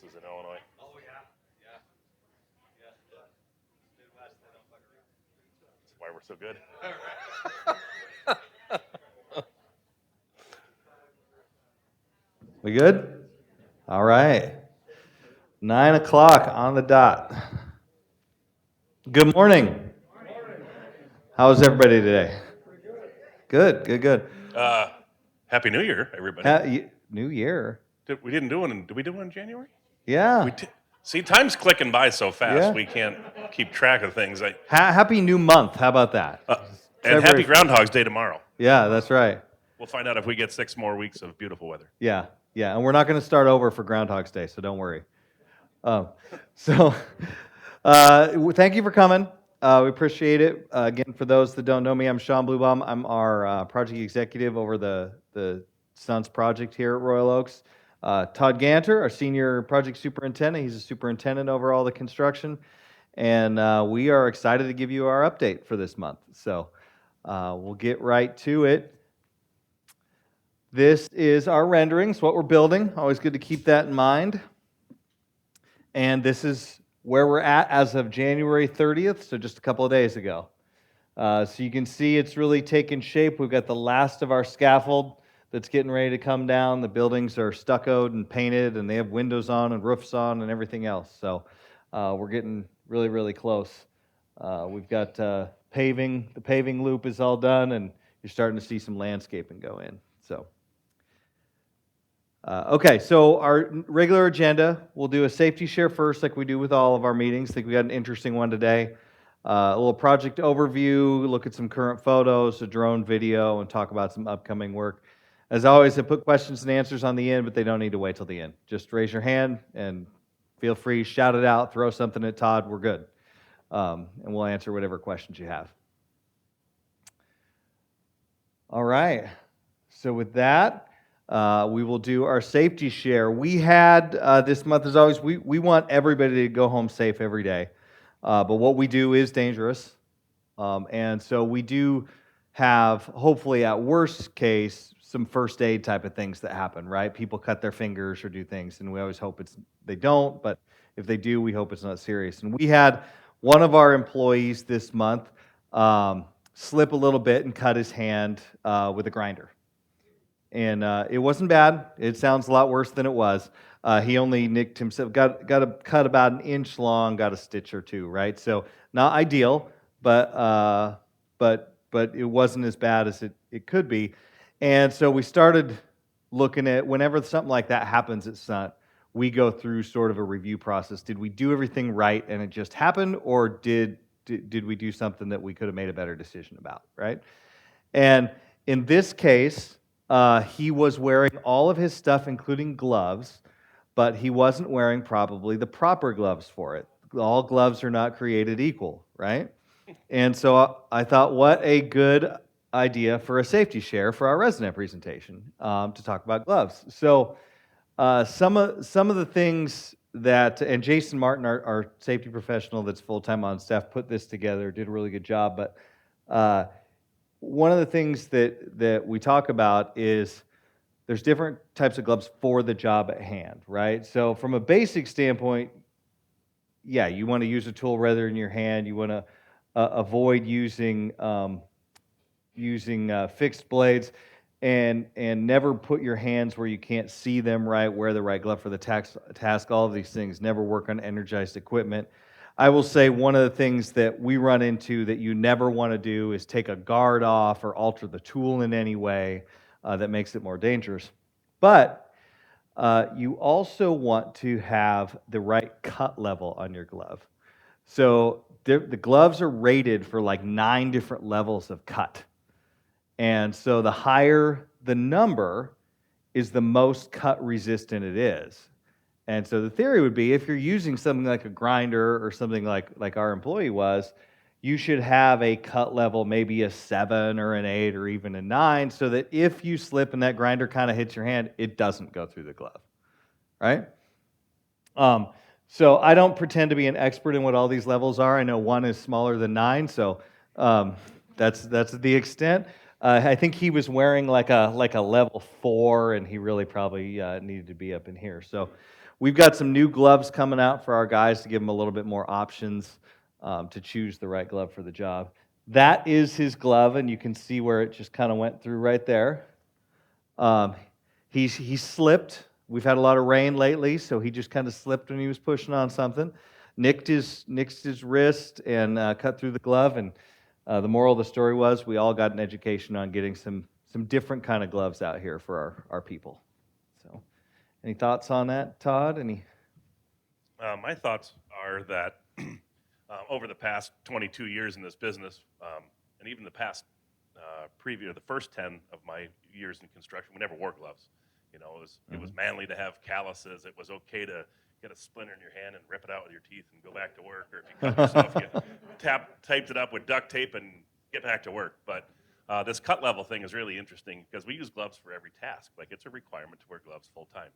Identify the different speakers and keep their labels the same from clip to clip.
Speaker 1: houses in Illinois.
Speaker 2: Oh, yeah. Yeah. Yeah. Midwest, they don't fuck around.
Speaker 1: That's why we're so good.
Speaker 3: We good? All right. 9 o'clock on the dot. Good morning. How's everybody today? Good, good, good.
Speaker 1: Happy New Year, everybody.
Speaker 3: New Year.
Speaker 1: We didn't do one. Did we do one in January?
Speaker 3: Yeah.
Speaker 1: We did. See, time's clicking by so fast,
Speaker 3: Yeah.
Speaker 1: we can't keep track of things.
Speaker 3: Happy New Month. How about that?
Speaker 1: And happy Groundhog's Day tomorrow.
Speaker 3: Yeah, that's right.
Speaker 1: We'll find out if we get 6 more weeks of beautiful weather.
Speaker 3: Yeah, yeah. And we're not going to start over for Groundhog's Day, so don't worry. So thank you for coming. We appreciate it. Again, for those that don't know me, I'm Sean Bluebaum. I'm our project executive over the Sundt project here at Royal Oaks. Todd Ganter, our senior project superintendent. He's a superintendent over all the construction. And we are excited to give you our update for this month. So we'll get right to it. This is our renderings, what we're building. Always good to keep that in mind. And this is where we're at as of January 30th, so just a couple of days ago. So you can see it's really taken shape. We've got the last of our scaffold that's getting ready to come down. The buildings are stuccoed and painted, and they have windows on and roofs on and everything else. So we're getting really, really close. We've got paving. The paving loop is all done, and you're starting to see some landscaping go in. So. Okay, so our regular agenda, we'll do a safety share first like we do with all of our meetings. I think we got an interesting one today. A little project overview, look at some current photos, a drone video, and talk about some upcoming work. As always, I put questions and answers on the end, but they don't need to wait till the end. Just raise your hand and feel free, shout it out, throw something at Todd, we're good. And we'll answer whatever questions you have. All right, so with that, we will do our safety share. We had this month, as always, we want everybody to go home safe every day. But what we do is dangerous. And so we do have, hopefully at worst case, some first aid type of things that happen, right? People cut their fingers or do things, and we always hope they don't, but if they do, we hope it's not serious. And we had one of our employees this month slip a little bit and cut his hand with a grinder. And it wasn't bad. It sounds a lot worse than it was. He only nicked himself, got a cut about an inch long, got a stitch or two, right? So not ideal, but it wasn't as bad as it could be. And so we started looking at, whenever something like that happens at Sundt, we go through sort of a review process. Did we do everything right and it just happened, or did we do something that we could have made a better decision about, right? And in this case, he was wearing all of his stuff, including gloves, but he wasn't wearing probably the proper gloves for it. All gloves are not created equal, right? And so I thought, what a good idea for a safety share for our resident presentation to talk about gloves. So some of the things that, and Jason Martin, our safety professional that's full-time on staff, put this together, did a really good job, but one of the things that we talk about is there's different types of gloves for the job at hand, right? So from a basic standpoint, yeah, you want to use a tool rather than your hand. You want to avoid using fixed blades, and never put your hands where you can't see them right, wear the right glove for the task, all of these things. Never work on energized equipment. I will say one of the things that we run into that you never want to do is take a guard off or alter the tool in any way that makes it more dangerous. But you also want to have the right cut level on your glove. So the gloves are rated for like 9 different levels of cut. And so the higher the number is the most cut resistant it is. And so the theory would be if you're using something like a grinder or something like our employee was, you should have a cut level, maybe a 7 or an 8 or even a 9, so that if you slip and that grinder kind of hits your hand, it doesn't go through the glove, right? So I don't pretend to be an expert in what all these levels are. I know one is smaller than 9, so that's the extent. I think he was wearing like a level 4, and he really probably needed to be up in here. So we've got some new gloves coming out for our guys to give them a little bit more options to choose the right glove for the job. That is his glove, and you can see where it just kind of went through right there. He slipped. We've had a lot of rain lately, so he just kind of slipped when he was pushing on something, nicked his wrist, and cut through the glove. And the moral of the story was we all got an education on getting some different kind of gloves out here for our people. So, any thoughts on that, Todd?
Speaker 1: My thoughts are that over the past 22 years in this business, and even the past the first 10 of my years in construction, we never wore gloves. You know, it was manly to have calluses. It was okay to get a splinter in your hand and rip it out with your teeth and go back to work. Or if you cut yourself, you taped it up with duct tape and get back to work. But this cut level thing is really interesting because we use gloves for every task. Like, it's a requirement to wear gloves full time.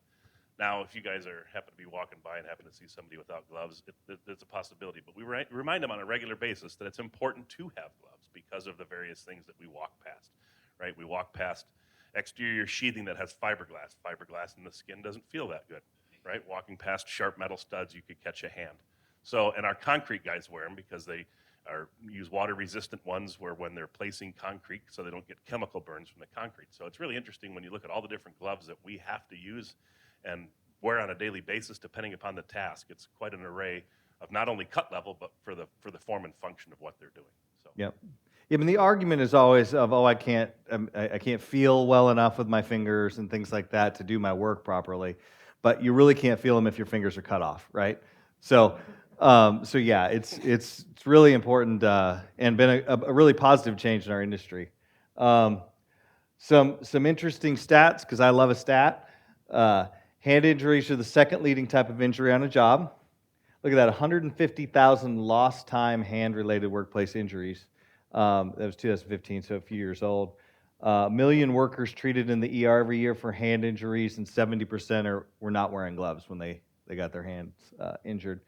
Speaker 1: Now, if you guys happen to be walking by and happen to see somebody without gloves, there's a possibility. But we remind them on a regular basis that it's important to have gloves because of the various things that we walk past, right? We walk past exterior sheathing that has fiberglass. Fiberglass in the skin doesn't feel that good, right? Walking past sharp metal studs, you could catch a hand. So, and our concrete guys wear them because they use water-resistant ones where when they're placing concrete so they don't get chemical burns from the concrete. So it's really interesting when you look at all the different gloves that we have to use and wear on a daily basis depending upon the task. It's quite an array of not only cut level, but for the form and function of what they're doing. So.
Speaker 3: Yep. Yeah, I mean, the argument is always of, I can't feel well enough with my fingers and things like that to do my work properly. But you really can't feel them if your fingers are cut off, right? So yeah, it's really important and been a really positive change in our industry. Some interesting stats, because I love a stat. Hand injuries are the second leading type of injury on a job. Look at that, 150,000 lost time hand-related workplace injuries. That was 2015, so a few years old. A million workers treated in the ER every year for hand injuries, and 70% were not wearing gloves when they got their hands injured.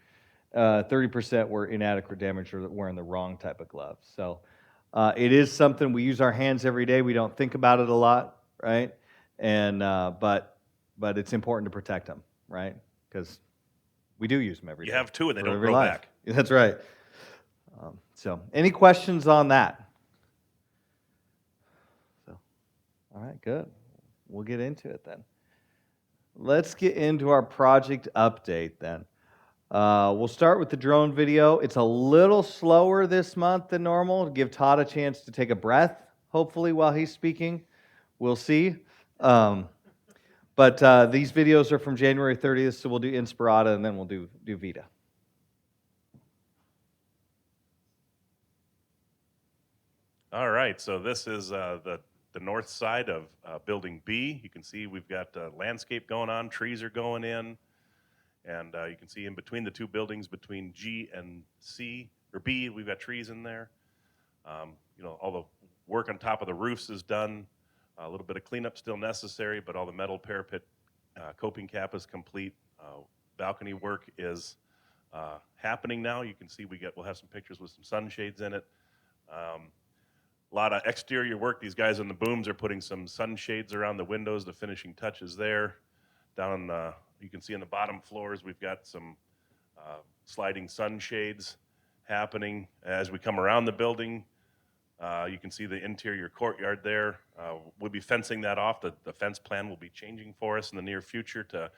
Speaker 3: 30% were inadequate damage or wearing the wrong type of gloves. So it is something we use our hands every day. We don't think about it a lot, right? And but it's important to protect them, right? Because we do use them every day.
Speaker 1: You have two and they don't
Speaker 3: every
Speaker 1: grow
Speaker 3: life.
Speaker 1: back.
Speaker 3: That's right. So, any questions on that? So, all right, good. We'll get into it then. Let's get into our project update then. We'll start with the drone video. It's a little slower this month than normal to give Todd a chance to take a breath, hopefully, while he's speaking. We'll see. But these videos are from January 30th, so we'll do Inspirata and then we'll do Vita.
Speaker 1: All right, so this is the north side of Building B. You can see we've got landscape going on, trees are going in, and you can see in between the two buildings, between G and C, or B, we've got trees in there. You know, all the work on top of the roofs is done. A little bit of cleanup still necessary, but all the metal parapet coping cap is complete. Balcony work is happening now. You can see we'll have some pictures with some sunshades in it. A lot of exterior work. These guys on the booms are putting some sunshades around the windows, the finishing touches there. Down, you can see on the bottom floors, we've got some sliding sunshades happening. As we come around the building, you can see the interior courtyard there. We'll be fencing that off. The fence plan will be changing for us in the near future to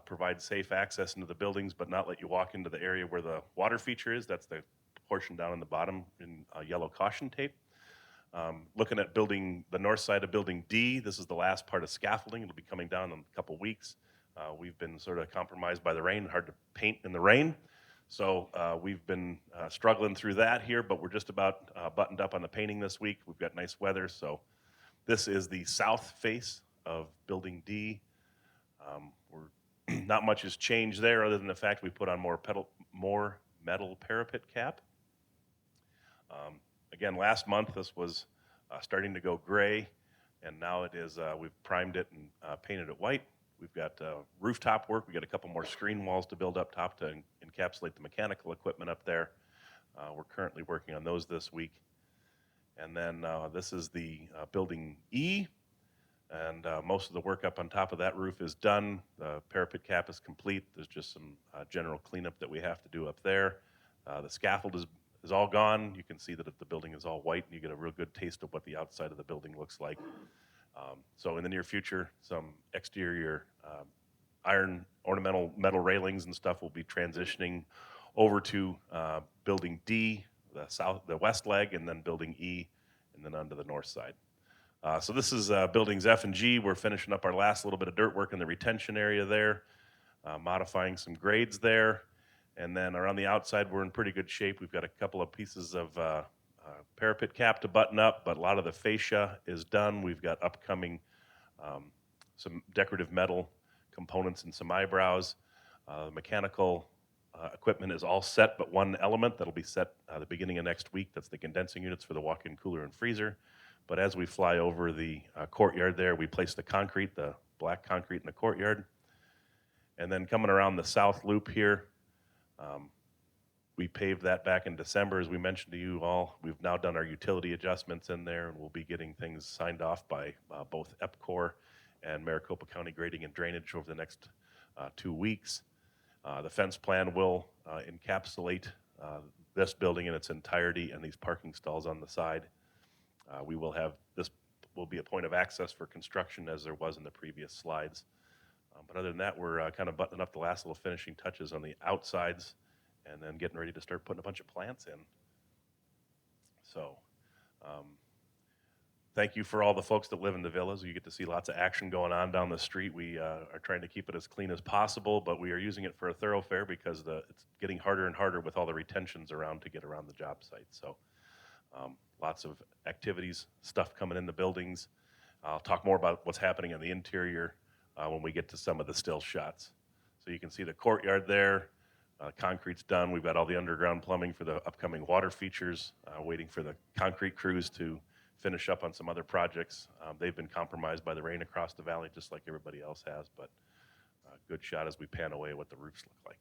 Speaker 1: provide safe access into the buildings, but not let you walk into the area where the water feature is. That's the portion down on the bottom in yellow caution tape. Looking at the north side of Building D, this is the last part of scaffolding. It'll be coming down in a couple weeks. We've been sort of compromised by the rain, hard to paint in the rain. So we've been struggling through that here, but we're just about buttoned up on the painting this week. We've got nice weather. So this is the south face of Building D. Not much has changed there other than the fact we put on more metal parapet cap. Again, last month this was starting to go gray, and now it is, we've primed it and painted it white. We've got rooftop work. We've got a couple more screen walls to build up top to encapsulate the mechanical equipment up there. We're currently working on those this week. And then this is the Building E. And most of the work up on top of that roof is done. The parapet cap is complete. There's just some general cleanup that we have to do up there. The scaffold is all gone. You can see that the building is all white, and you get a real good taste of what the outside of the building looks like. So in the near future, some exterior iron ornamental metal railings and stuff will be transitioning over to building D, the west leg, and then building E, and then onto the north side. So this is buildings F and G. We're finishing up our last little bit of dirt work in the retention area there, modifying some grades there. And then around the outside, we're in pretty good shape. We've got a couple of pieces of parapet cap to button up, but a lot of the fascia is done. We've got upcoming some decorative metal components and some eyebrows. Mechanical equipment is all set, but one element that'll be set the beginning of next week. That's the condensing units for the walk-in cooler and freezer. But as we fly over the courtyard there, we place the concrete, the black concrete in the courtyard. And then coming around the south loop here, we paved that back in December, as we mentioned to you all. We've now done our utility adjustments in there, and we'll be getting things signed off by both EPCOR and Maricopa County Grading and Drainage over the next 2 weeks. The fence plan will encapsulate this building in its entirety and these parking stalls on the side. We will have, this will be a point of access for construction as there was in the previous slides. But other than that, we're kind of buttoning up the last little finishing touches on the outsides and then getting ready to start putting a bunch of plants in. So thank you for all the folks that live in the villas. You get to see lots of action going on down the street. We are trying to keep it as clean as possible, but we are using it for a thoroughfare because it's getting harder and harder with all the retentions around to get around the job site. So lots of activities, stuff coming in the buildings. I'll talk more about what's happening in the interior when we get to some of the still shots. So you can see the courtyard there. Concrete's done. We've got all the underground plumbing for the upcoming water features, waiting for the concrete crews to finish up on some other projects. They've been compromised by the rain across the valley, just like everybody else has, but good shot as we pan away what the roofs look like.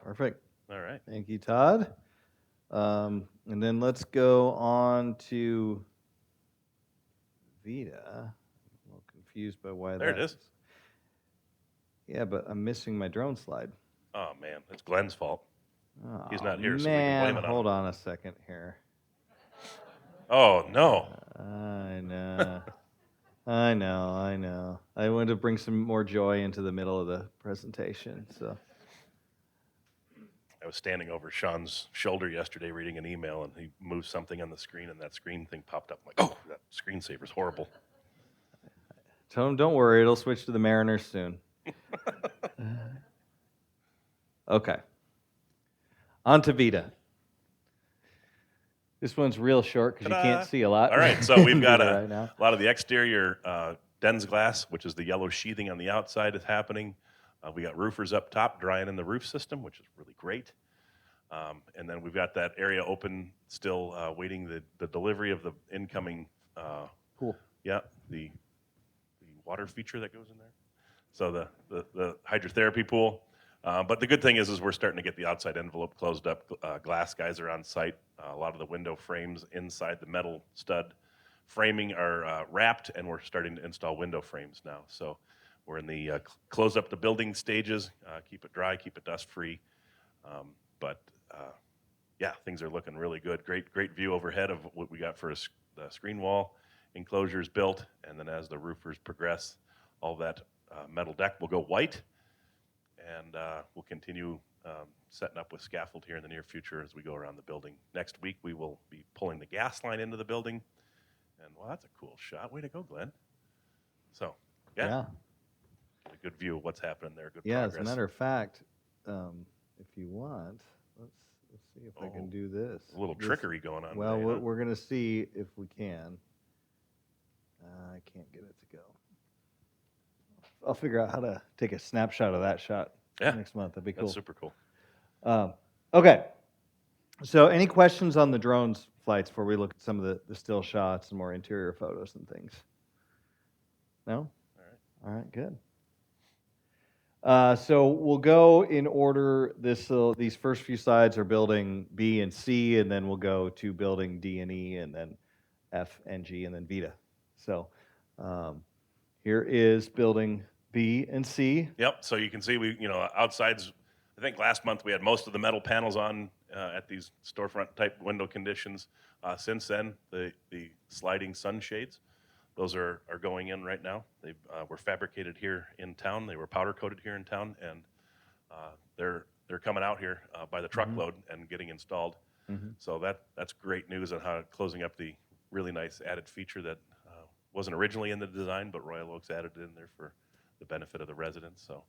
Speaker 3: Perfect.
Speaker 1: All right.
Speaker 3: Thank you, Todd. And then let's go on to Vita. I'm a little confused by why
Speaker 1: There it is.
Speaker 3: Yeah, but I'm missing my drone slide.
Speaker 1: Oh, man, it's Glenn's fault.
Speaker 3: Oh,
Speaker 1: He's not here,
Speaker 3: man,
Speaker 1: so we can blame it on
Speaker 3: hold
Speaker 1: him.
Speaker 3: on a second here.
Speaker 1: Oh, no.
Speaker 3: I know. I know. I wanted to bring some more joy into the middle of the presentation, so.
Speaker 1: I was standing over Sean's shoulder yesterday reading an email, and he moved something on the screen, and that screen thing popped up. I'm like, oh, that screensaver's horrible.
Speaker 3: Tell him, don't worry, it'll switch to the Mariners soon. Okay. On to Vita. This one's real short because you can't see a lot.
Speaker 1: All right, so we've got
Speaker 3: right now.
Speaker 1: a lot of the exterior Dens glass, which is the yellow sheathing on the outside, is happening. We got roofers up top drying in the roof system, which is really great. And then we've got that area open, still waiting the delivery of the incoming.
Speaker 3: Cool.
Speaker 1: Yeah, the water feature that goes in there. So the hydrotherapy pool. But the good thing is we're starting to get the outside envelope closed up. Glass guys are on site. A lot of the window frames inside the metal stud framing are wrapped, and we're starting to install window frames now. So we're in the close up the building stages, keep it dry, keep it dust free. But yeah, things are looking really good. Great view overhead of what we got for the screen wall enclosures built, and then as the roofers progress, all that metal deck will go white, and we'll continue setting up with scaffold here in the near future as we go around the building. Next week, we will be pulling the gas line into the building, and well, that's a cool shot. Way to go, Glenn. So, yeah. A good view of what's happening there. Good progress.
Speaker 3: As a matter of fact, if you want, let's see if I can do this.
Speaker 1: A little trickery going on.
Speaker 3: Well,
Speaker 1: today,
Speaker 3: we're going to see if we can. I can't get it to go. I'll figure out how to take a snapshot of that shot next month. That'd be cool.
Speaker 1: That's super cool.
Speaker 3: Okay. So any questions on the drones flights before we look at some of the still shots and more interior photos and things? No? All right, good. So we'll go in order. These first few slides are building B and C, and then we'll go to building D and E, and then F and G, and then Vita. So Um, Here is building B and C.
Speaker 1: Yep, so you can see outside's, I think last month we had most of the metal panels on at these storefront type window conditions. Since then, the sliding sunshades, those are going in right now. They were fabricated here in town. They were powder coated here in town, and they're coming out here by the truckload and getting installed.
Speaker 3: Mhm.
Speaker 1: So that's great news on how closing up the really nice added feature that wasn't originally in the design, but Royal Oaks added it in there for the benefit of the residents. So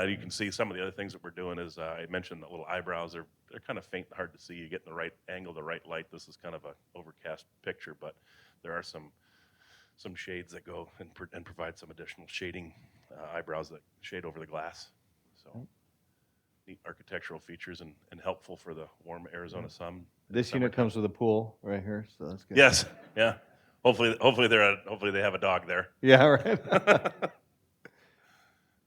Speaker 1: you can see some of the other things that we're doing is I mentioned the little eyebrows. They're kind of faint and hard to see. You get in the right angle, the right light. This is kind of a overcast picture, but there are some shades that go and provide some additional shading eyebrows that shade over the glass. So neat architectural features and helpful for the warm Arizona sun.
Speaker 3: This unit comes with a pool right here, so that's good.
Speaker 1: Yes, yeah. Hopefully they have a dog there.
Speaker 3: Yeah, right.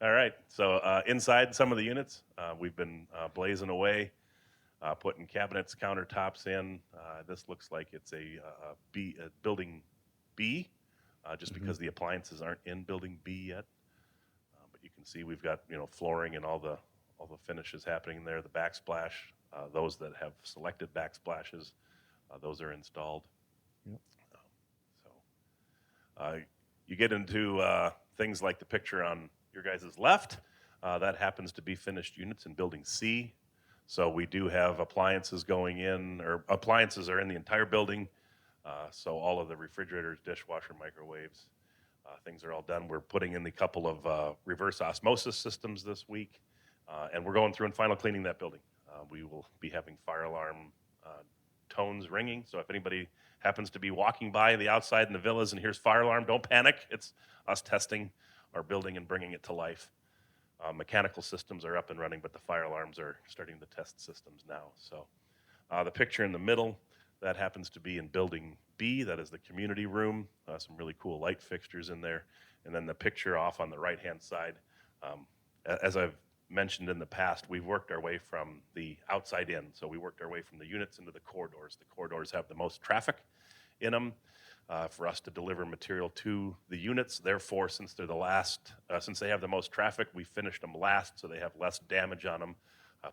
Speaker 1: All right. So inside some of the units, we've been blazing away, putting cabinets, countertops in. This looks like it's a building B, just because the appliances aren't in building B yet. But you can see we've got flooring and all the finishes happening in there. The backsplash, those that have selected backsplashes, those are installed.
Speaker 3: Yep.
Speaker 1: You get into things like the picture on your guys' left. That happens to be finished units in building C. So we do have appliances going in, or appliances are in the entire building. So all of the refrigerators, dishwasher, microwaves, things are all done. We're putting in the couple of reverse osmosis systems this week, and we're going through and final cleaning that building. We will be having fire alarm tones ringing. So if anybody happens to be walking by the outside in the villas and hears fire alarm, don't panic. It's us testing our building and bringing it to life. Mechanical systems are up and running, but the fire alarms are starting to test systems now. So the picture in the middle, that happens to be in building B. That is the community room. Some really cool light fixtures in there. And then the picture off on the right-hand side, as I've mentioned in the past, we've worked our way from the outside in. So we worked our way from the units into the corridors. The corridors have the most traffic in them for us to deliver material to the units. Therefore, since they're the last, since they have the most traffic, we finished them last so they have less damage on them.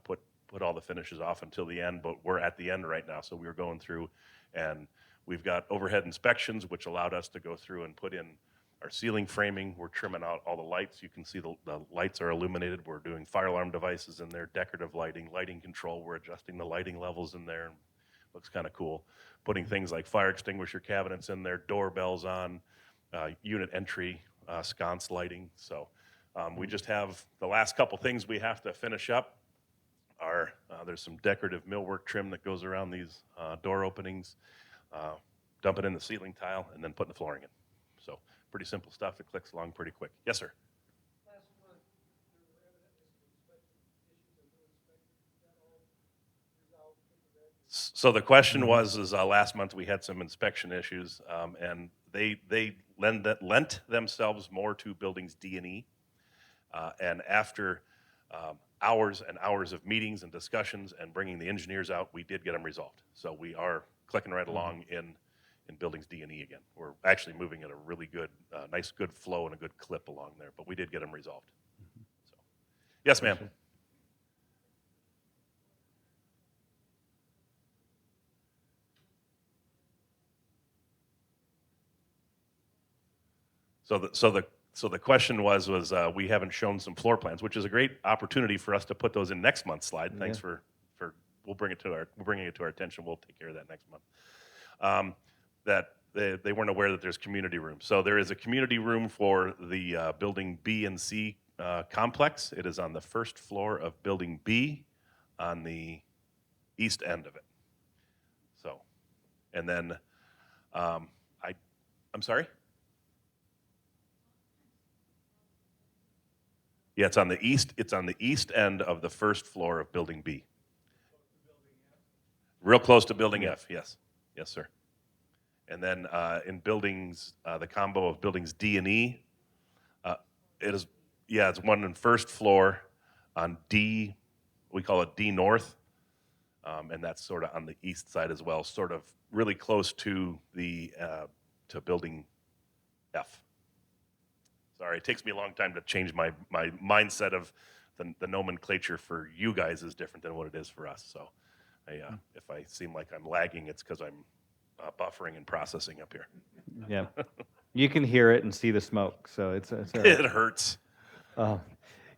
Speaker 1: Put all the finishes off until the end, but we're at the end right now. So we were going through and we've got overhead inspections, which allowed us to go through and put in our ceiling framing. We're trimming out all the lights. You can see the lights are illuminated. We're doing fire alarm devices in there, decorative lighting control. We're adjusting the lighting levels in there. Looks kind of cool. Putting things like fire extinguisher cabinets in there, doorbells on, unit entry, sconce lighting. So we just have the last couple things we have to finish up. There's some decorative millwork trim that goes around these door openings, dump it in the ceiling tile, and then putting the flooring in. So pretty simple stuff. It clicks along pretty quick. Yes, sir.
Speaker 4: Last month, there were evidently some inspection issues and no inspection. Is that all resolved with the red?
Speaker 1: So the question was, last month we had some inspection issues, and they lent themselves more to buildings D and E. And after hours and hours of meetings and discussions and bringing the engineers out, we did get them resolved. So we are clicking right along in buildings D and E again. We're actually moving at a really good, nice, good flow and a good clip along there, but we did get them resolved. So, yes, ma'am. So the question was we haven't shown some floor plans, which is a great opportunity for us to put those in next month's slide. Thanks for we're bringing it to our attention. We'll take care of that next month. That they weren't aware that there's community room. So there is a community room for the building B and C complex. It is on the first floor of building B on the east end of it. So, and then I'm sorry? Yeah, it's on the east end of the first floor of building B. Real close to building F, yes. Yes, sir. And then in buildings, the combo of buildings D and E, it's one on first floor on D, we call it D North, and that's sort of on the east side as well, sort of really close to the to building F. Sorry, it takes me a long time to change my mindset of the nomenclature for you guys is different than what it is for us. So if I seem like I'm lagging, it's because I'm buffering and processing up here.
Speaker 3: Yeah. You can hear it and see the smoke, so it's all right.
Speaker 1: It hurts.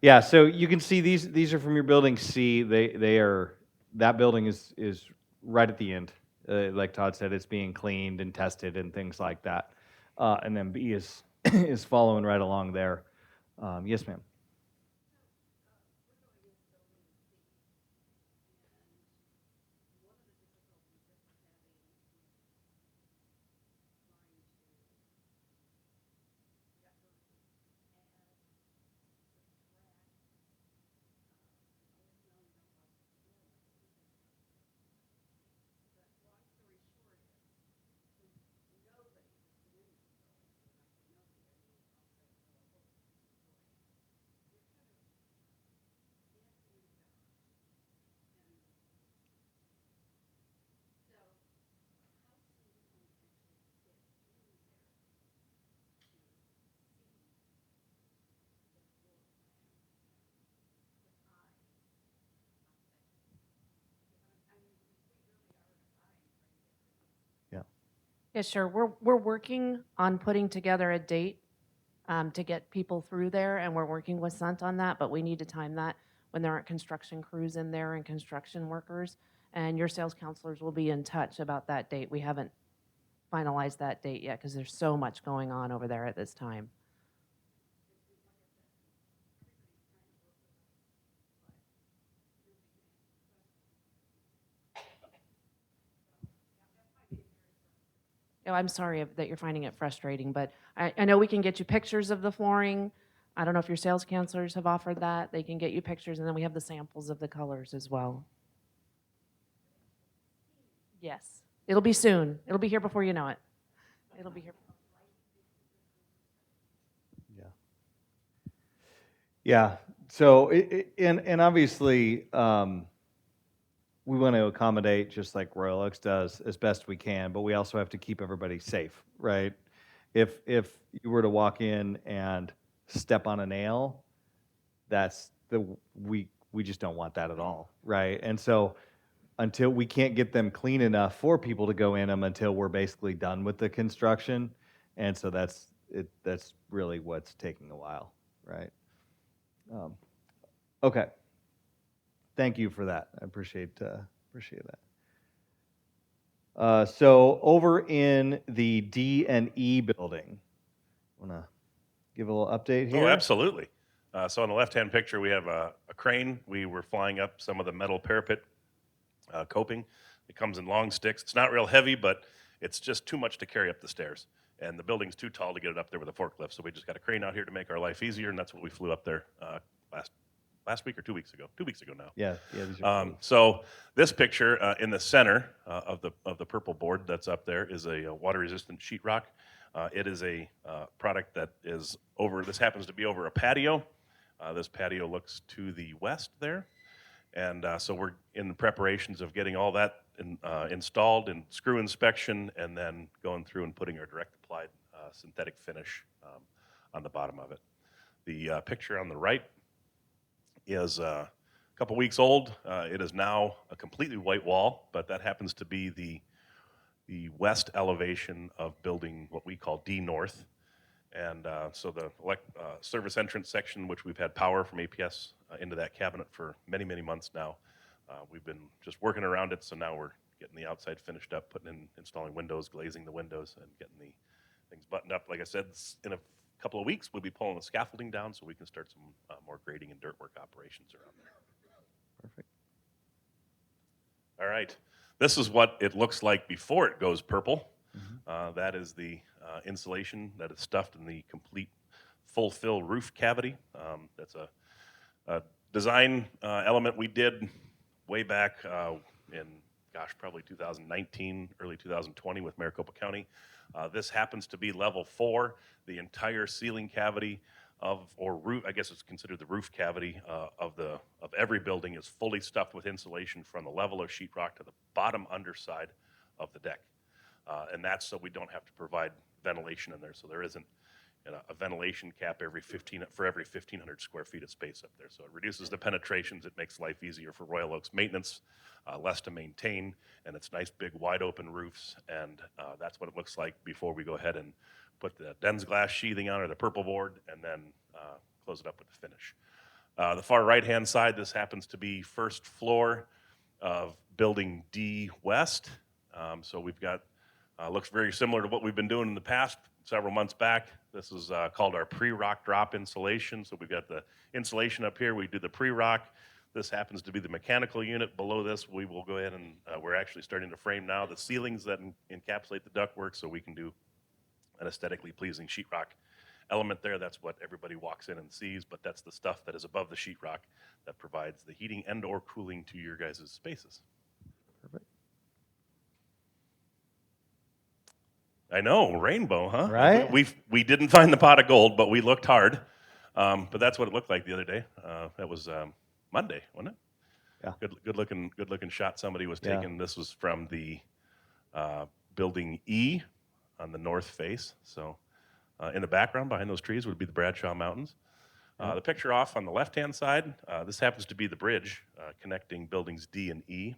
Speaker 3: Yeah, so you can see these are from your building C. They are, that building is right at the end. Like Todd said, it's being cleaned and tested and things like that. And then B is is following right along there. Yes, ma'am. Yeah.
Speaker 5: Yeah, sure. We're working on putting together a date to get people through there, and we're working with Sundt on that, but we need to time that when there aren't construction crews in there and construction workers. And your sales counselors will be in touch about that date. We haven't finalized that date yet because there's so much going on over there at this time. Oh, I'm sorry that you're finding it frustrating, but I know we can get you pictures of the flooring. I don't know if your sales counselors have offered that. They can get you pictures, and then we have the samples of the colors as well. Yes. It'll be soon. It'll be here before you know it. It'll be here.
Speaker 3: Yeah. Yeah. So, and obviously, we want to accommodate just like Royal Oaks does as best we can, but we also have to keep everybody safe, right? If you were to walk in and step on a nail, that's we just don't want that at all, right? And so until we can't get them clean enough for people to go in them until we're basically done with the construction, and so that's it. That's really what's taking a while, right? Um, okay. Thank you for that. I appreciate that. So over in the D and E building, want to give a little update here?
Speaker 1: Oh, absolutely. So on the left-hand picture, we have a crane. We were flying up some of the metal parapet coping. It comes in long sticks. It's not real heavy, but it's just too much to carry up the stairs. And the building's too tall to get it up there with a forklift. So we just got a crane out here to make our life easier, and that's what we flew up there last week or 2 weeks ago. 2 weeks ago now.
Speaker 3: Yeah. These are cool.
Speaker 1: So this picture in the center of the purple board that's up there is a water-resistant sheetrock. It is a product that is over. This happens to be over a patio. This patio looks to the west there, and so we're in the preparations of getting all that installed and screw inspection, and then going through and putting our direct applied synthetic finish on the bottom of it. The picture on the right is a couple weeks old. It is now a completely white wall, but that happens to be the west elevation of building what we call D North. And so the service entrance section, which we've had power from APS into that cabinet for many, many months now. We've been just working around it, so now we're getting the outside finished up, installing windows, glazing the windows, and getting the things buttoned up. Like I said, in a couple of weeks, we'll be pulling the scaffolding down so we can start some more grading and dirt work operations around there.
Speaker 3: Perfect.
Speaker 1: All right. This is what it looks like before it goes purple. That is the insulation that is stuffed in the complete full fill roof cavity. That's a design element we did way back in, probably 2019, early 2020 with Maricopa County. This happens to be level 4. The entire ceiling cavity or roof, I guess it's considered the roof cavity of every building is fully stuffed with insulation from the level of sheetrock to the bottom underside of the deck. And that's so we don't have to provide ventilation in there. So there isn't and a ventilation cap for every 1,500 square feet of space up there. So it reduces the penetrations. It makes life easier for Royal Oaks maintenance, less to maintain, and it's nice big wide open roofs. And that's what it looks like before we go ahead and put the Den's glass sheathing on, or the purple board, and then close it up with the finish. The far right-hand side, this happens to be first floor of Building D West. So we've got, looks very similar to what we've been doing in the past, several months back. This is called our pre-rock drop insulation. So we've got the insulation up here. We do the pre-rock. This happens to be the mechanical unit. Below this, we will go ahead and we're actually starting to frame now the ceilings that encapsulate the ductwork, so we can do an aesthetically pleasing sheetrock element there. That's what everybody walks in and sees, but that's the stuff that is above the sheetrock that provides the heating and or cooling to your guys' spaces.
Speaker 3: Perfect.
Speaker 1: I know, rainbow, huh?
Speaker 3: Right?
Speaker 1: We didn't find the pot of gold, but we looked hard. But that's what it looked like the other day. That was Monday, wasn't it?
Speaker 3: Yeah.
Speaker 1: Good looking shot somebody was
Speaker 3: Yeah.
Speaker 1: taking. This was from the Building E on the north face. So in the background behind those trees would be the Bradshaw Mountains. The picture off on the left-hand side, this happens to be the bridge connecting buildings D and E.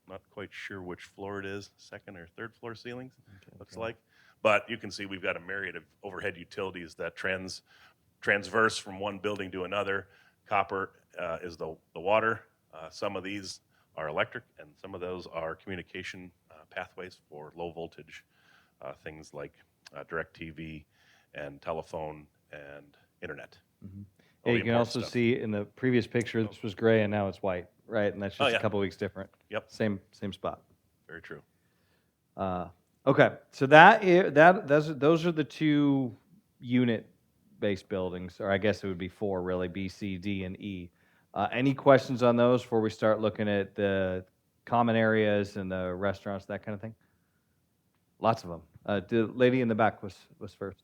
Speaker 1: Not quite sure which floor it is, second or third floor ceilings, looks like. But you can see we've got a myriad of overhead utilities that transverse from one building to another. Copper is the water. Some of these are electric, and some of those are communication pathways for low voltage things like DirecTV and telephone and internet.
Speaker 3: Mm-hmm.
Speaker 1: All
Speaker 3: Yeah,
Speaker 1: the
Speaker 3: you can
Speaker 1: important
Speaker 3: also
Speaker 1: stuff.
Speaker 3: see in the previous picture, this was gray and now it's white, right? And that's just
Speaker 1: yeah.
Speaker 3: a couple weeks different.
Speaker 1: Yep.
Speaker 3: Same spot.
Speaker 1: Very true.
Speaker 3: Okay, so those are the two unit-based buildings, or I guess it would be four really: B, C, D, and E. Any questions on those before we start looking at the common areas and the restaurants, that kind of thing? Lots of them. The lady in the back was first.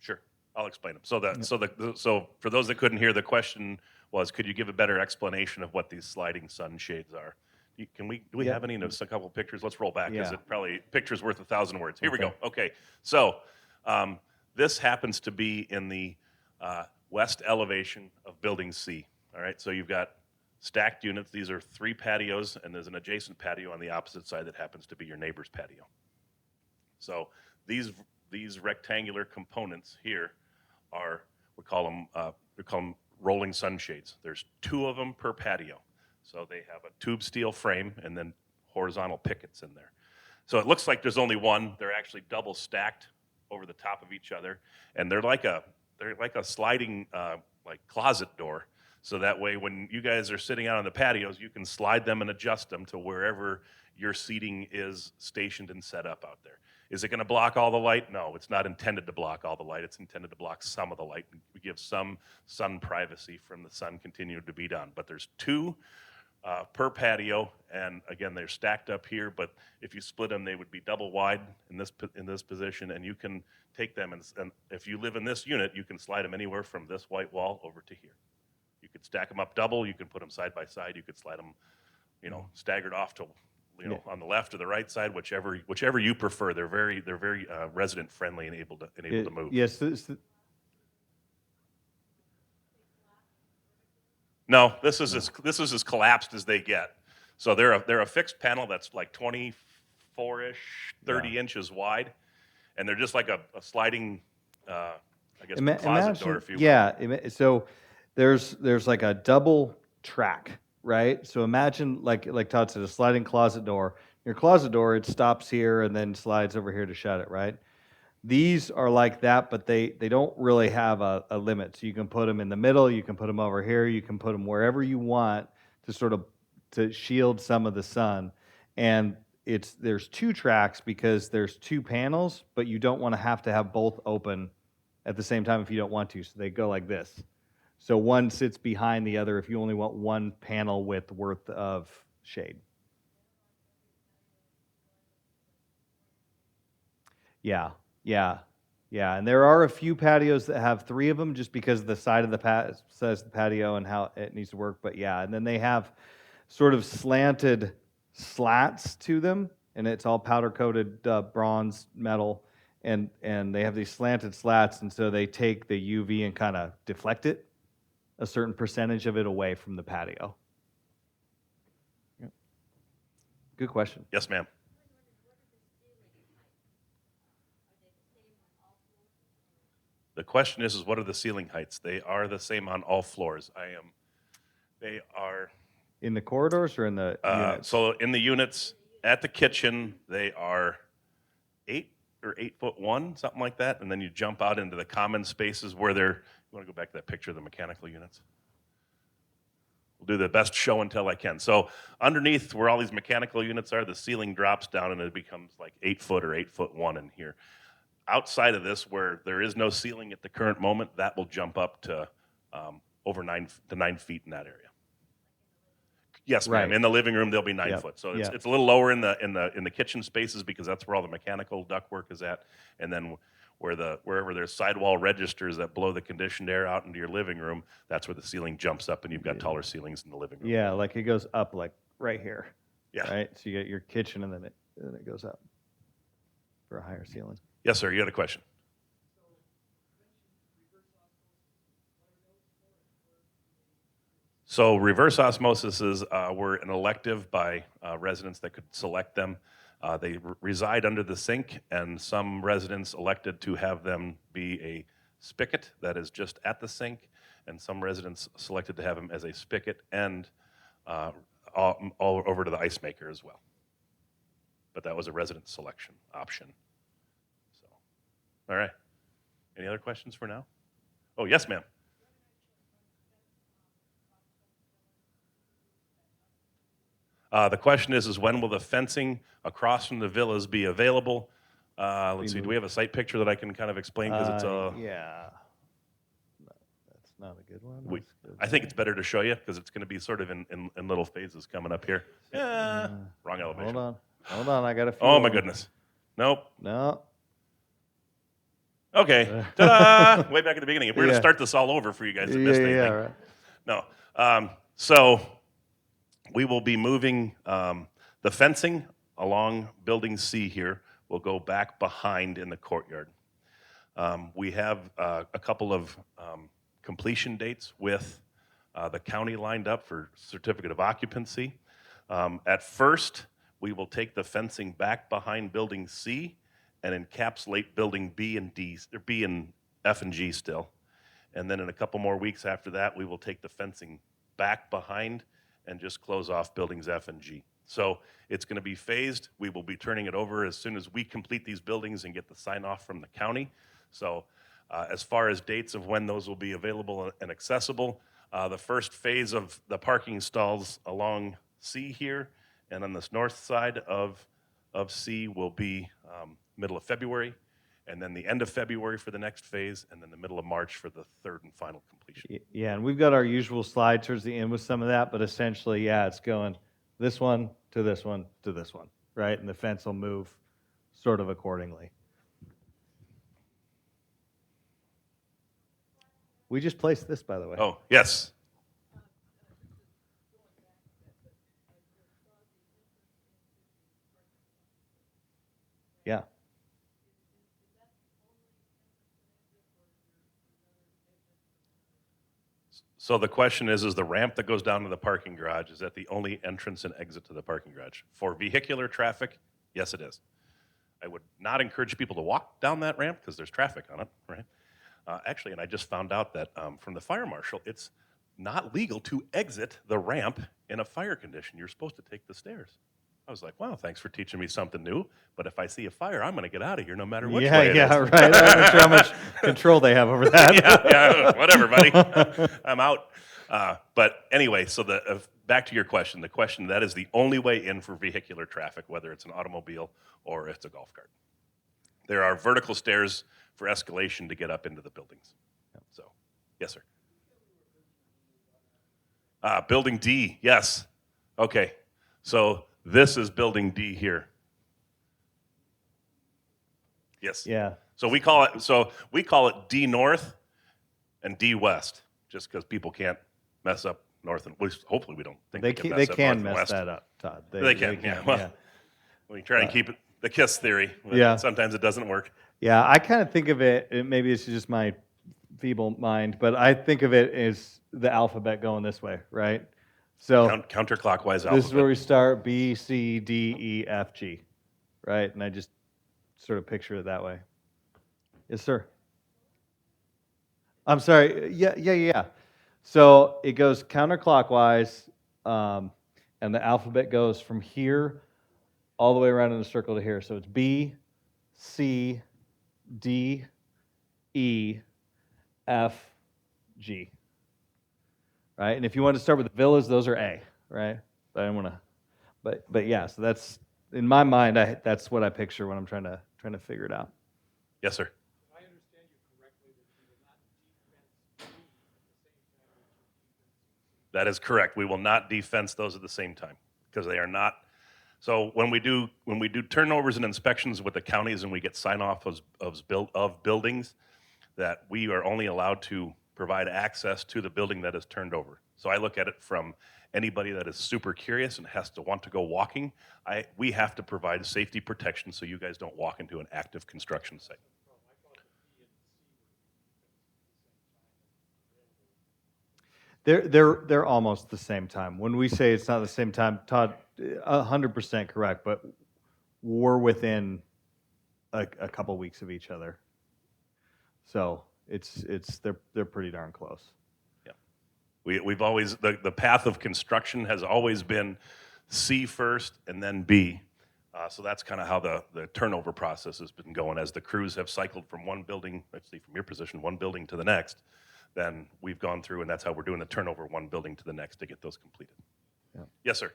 Speaker 1: Sure, I'll explain them. So for those that couldn't hear, the question was, could you give a better explanation of what these sliding sunshades are? Do we
Speaker 3: Yeah.
Speaker 1: have any? There's a couple of pictures. Let's roll back, because
Speaker 3: Yeah.
Speaker 1: it probably picture's worth 1,000 words. Here we go.
Speaker 3: Okay.
Speaker 1: Okay, so this happens to be in the west elevation of Building C. All right, so you've got stacked units. These are 3 patios, and there's an adjacent patio on the opposite side that happens to be your neighbor's patio. So these rectangular components here are, we call them rolling sunshades. There's 2 of them per patio. So they have a tube steel frame and then horizontal pickets in there. So it looks like there's only one. They're actually double stacked over the top of each other, and they're like a sliding like closet door. So that way, when you guys are sitting out on the patios, you can slide them and adjust them to wherever your seating is stationed and set up out there. Is it going to block all the light? No, it's not intended to block all the light. It's intended to block some of the light. We give some sun privacy from the sun continuing to beat on. But there's 2 per patio, and again, they're stacked up here. But if you split them, they would be double wide in this position, and you can take them and if you live in this unit, you can slide them anywhere from this white wall over to here. You could stack them up double. You can put them side by side. You could slide them, staggered off to, on the left or the right side, whichever you prefer. They're very resident friendly and able to move.
Speaker 3: Yes.
Speaker 1: No, this is as collapsed as they get. So they're a fixed panel that's like 24-ish, 30 inches wide, and they're just like a sliding, I guess, closet door, if you will.
Speaker 3: Yeah. So there's like a double track, right? So imagine like Todd said, a sliding closet door. Your closet door, it stops here and then slides over here to shut it, right? These are like that, but they don't really have a limit. So you can put them in the middle, you can put them over here, you can put them wherever you want to sort of to shield some of the sun. And there's 2 tracks because there's 2 panels, but you don't want to have both open at the same time if you don't want to. So they go like this. So one sits behind the other if you only want one panel width worth of shade. Yeah, yeah, yeah. And there are a few patios that have 3 of them just because of the side of the says the patio and how it needs to work. But yeah, and then they have sort of slanted slats to them, and it's all powder coated bronze metal, and they have these slanted slats, and so they take the UV and kind of deflect it, a certain percentage of it away from the patio. Yep. Good question.
Speaker 1: Yes, ma'am. The question is what are the ceiling heights? They are the same on all floors. They are,
Speaker 3: In the corridors or in the units?
Speaker 1: so in the units at the kitchen, they are 8 or 8'1", something like that. And then you jump out into the common spaces where you want to go back to that picture of the mechanical units? We'll do the best show and tell I can. So underneath where all these mechanical units are, the ceiling drops down and it becomes like 8 foot or 8'1" in here. Outside of this, where there is no ceiling at the current moment, that will jump up to over 9 feet in that area. Yes, ma'am.
Speaker 3: Right.
Speaker 1: In the living room, they'll be 9
Speaker 3: Yep.
Speaker 1: foot. So it's,
Speaker 3: Yep.
Speaker 1: it's a little lower in the kitchen spaces because that's where all the mechanical ductwork is at, and then wherever there's sidewall registers that blow the conditioned air out into your living room, that's where the ceiling jumps up, and you've got taller ceilings in the living room.
Speaker 3: Yeah, like it goes up like right here.
Speaker 1: Yeah.
Speaker 3: Right? So you get your kitchen and then it goes up for a higher ceiling.
Speaker 1: Yes, sir. You had a question. So reverse osmosis were an elective by residents that could select them. They reside under the sink, and some residents elected to have them be a spigot that is just at the sink, and some residents selected to have them as a spigot and all over to the ice maker as well. But that was a resident selection option. So, all right. Any other questions for now? Oh, yes, ma'am. The question is when will the fencing across from the villas be available? Let's see, do we have a site picture that I can kind of explain? Because it's
Speaker 3: yeah. That's not a good one.
Speaker 1: we,
Speaker 3: Let's go
Speaker 1: I think
Speaker 3: back.
Speaker 1: it's better to show you because it's going to be sort of in little phases coming up here. Wrong elevation.
Speaker 3: Hold on. I got a few.
Speaker 1: Oh
Speaker 3: of
Speaker 1: my
Speaker 3: them.
Speaker 1: goodness. Nope.
Speaker 3: No.
Speaker 1: Okay. Ta-da! Way back at the beginning. If we're going
Speaker 3: Yeah.
Speaker 1: to start this all over for you guys that missed anything.
Speaker 3: Right.
Speaker 1: No. So we will be moving the fencing along Building C here. Will go back behind in the courtyard. We have a couple of completion dates with the county lined up for certificate of occupancy. At first, we will take the fencing back behind Building C and encapsulate Building B and D, or B and F and G still. And then in a couple more weeks after that, we will take the fencing back behind and just close off Buildings F and G. So it's going to be phased. We will be turning it over as soon as we complete these buildings and get the sign off from the county. So as far as dates of when those will be available and accessible, the first phase of the parking stalls along C here and on this north side of C will be middle of February, and then the end of February for the next phase, and then the middle of March for the third and final completion.
Speaker 3: Yeah, and we've got our usual slide towards the end with some of that, but essentially, yeah, it's going this one to this one to this one, right? And the fence will move sort of accordingly. We just placed this, by the way.
Speaker 1: Oh, yes.
Speaker 3: Yeah.
Speaker 1: So the question is the ramp that goes down to the parking garage, is that the only entrance and exit to the parking garage? For vehicular traffic, yes, it is. I would not encourage people to walk down that ramp because there's traffic on it, right? Actually, and I just found out that from the fire marshal, it's not legal to exit the ramp in a fire condition. You're supposed to take the stairs. I was like, wow, thanks for teaching me something new. But if I see a fire, I'm going to get out of here no matter which way it is.
Speaker 3: Right. I'm not sure how much control they have over that.
Speaker 1: yeah, whatever, buddy. I'm out. But anyway, so back to your question. The question, that is the only way in for vehicular traffic, whether it's an automobile or it's a golf cart. There are vertical stairs for escalation to get up into the buildings. So, yes, sir. Building D, yes. Okay, so this is building D here. Yes.
Speaker 3: Yeah.
Speaker 1: So we call it D North and D West, just because people can't mess up north and west. Hopefully we don't think
Speaker 3: They
Speaker 1: can
Speaker 3: can,
Speaker 1: mess
Speaker 3: they
Speaker 1: up
Speaker 3: can
Speaker 1: north and
Speaker 3: mess
Speaker 1: west.
Speaker 3: that up, Todd.
Speaker 1: They can, yeah. Well, we try and keep it the KISS theory, but
Speaker 3: Yeah.
Speaker 1: sometimes it doesn't work.
Speaker 3: Yeah, I kind of think of it, maybe it's just my feeble mind, but I think of it as the alphabet going this way, right? So
Speaker 1: Counterclockwise
Speaker 3: this is where
Speaker 1: alphabet.
Speaker 3: we start B, C, D, E, F, G, right? And I just sort of picture it that way. Yes, sir. I'm sorry. Yeah. So it goes counterclockwise, and the alphabet goes from here all the way around in a circle to here. So it's B, C, D, E, F, G. Right? And if you want to start with the villas, those are A, right? But I don't want to. But yeah. So that's in my mind. That's what I picture when I'm trying to figure it out.
Speaker 1: Yes, sir.
Speaker 4: If I understand you correctly, that you will not defense B at the same time that you defense C.
Speaker 1: That is correct. We will not defense those at the same time because they are not. So when we do turnovers and inspections with the counties and we get sign off of buildings, that we are only allowed to provide access to the building that is turned over. So I look at it from anybody that is super curious and has to want to go walking. We have to provide safety protection so you guys don't walk into an active construction site.
Speaker 3: They're almost the same time. When we say it's not the same time, Todd, 100% correct, but we're within a couple weeks of each other. So they're pretty darn close.
Speaker 1: Yeah, we've always the path of construction has always been C first and then B. So that's kind of how the turnover process has been going as the crews have cycled from one building, let's see, from your position, one building to the next. Then we've gone through, and that's how we're doing the turnover one building to the next to get those completed.
Speaker 3: Yeah.
Speaker 1: Yes, sir.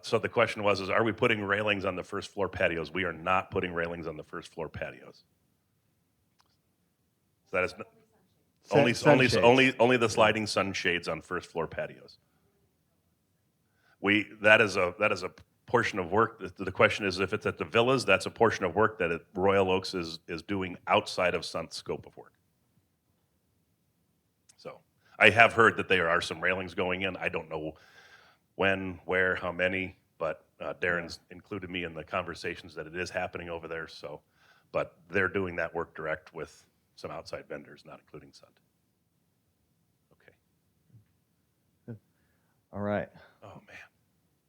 Speaker 1: So the question was, are we putting railings on the first floor patios? We are not putting railings on the first floor patios. So that is only the sliding sunshades on first floor patios. That is a portion of work. The question is if it's at the villas, that's a portion of work that Royal Oaks is doing outside of Sundt's scope of work. So I have heard that there are some railings going in. I don't know when, where, how many, but Darren's included me in the conversations that it is happening over there. So, but they're doing that work direct with some outside vendors, not including Sundt. Okay.
Speaker 3: All right.
Speaker 1: Oh man,